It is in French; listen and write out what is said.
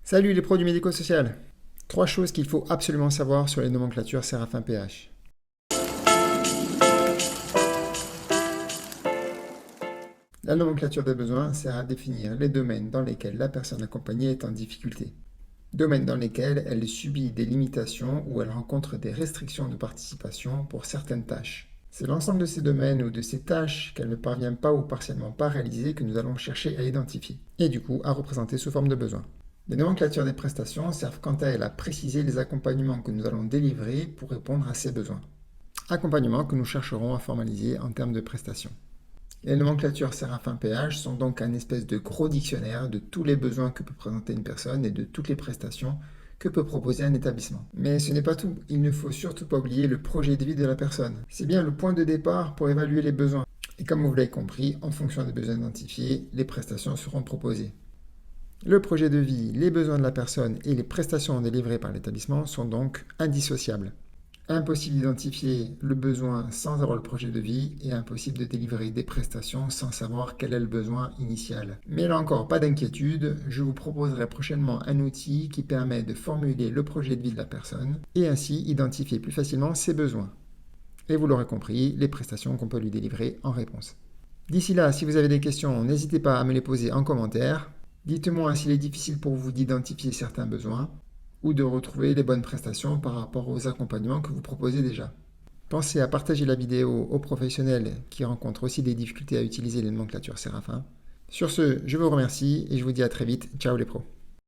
Salut les pros du médico-social! Trois choses qu'il faut absolument savoir sur les nomenclatures Séraphin PH. La nomenclature des besoins sert à définir les domaines dans lesquels la personne accompagnée est en difficulté. Domaines dans lesquels elle subit des limitations ou elle rencontre des restrictions de participation pour certaines tâches. C'est l'ensemble de ces domaines ou de ces tâches qu'elle ne parvient pas ou partiellement pas à réaliser que nous allons chercher à identifier, et du coup à représenter sous forme de besoins. Les nomenclatures des prestations servent quant à elles à préciser les accompagnements que nous allons délivrer pour répondre à ces besoins. Accompagnements que nous chercherons à formaliser en termes de prestations. Les nomenclatures Séraphin PH sont donc un espèce de gros dictionnaire de tous les besoins que peut présenter une personne et de toutes les prestations que peut proposer un établissement. Mais ce n'est pas tout, il ne faut surtout pas oublier le projet de vie de la personne. C'est bien le point de départ pour évaluer les besoins. Et comme vous l'avez compris, en fonction des besoins identifiés, les prestations seront proposées. Le projet de vie, les besoins de la personne et les prestations délivrées par l'établissement sont donc indissociables. Impossible d'identifier le besoin sans avoir le projet de vie et impossible de délivrer des prestations sans savoir quel est le besoin initial. Mais là encore, pas d'inquiétude, je vous proposerai prochainement un outil qui permet de formuler le projet de vie de la personne et ainsi identifier plus facilement ses besoins. Et vous l'aurez compris, les prestations qu'on peut lui délivrer en réponse. D'ici là, si vous avez des questions, n'hésitez pas à me les poser en commentaire. Dites-moi s'il est difficile pour vous d'identifier certains besoins ou de retrouver les bonnes prestations par rapport aux accompagnements que vous proposez déjà. Pensez à partager la vidéo aux professionnels qui rencontrent aussi des difficultés à utiliser les nomenclatures Séraphin. Sur ce, je vous remercie et je vous dis à très vite. Ciao les pros!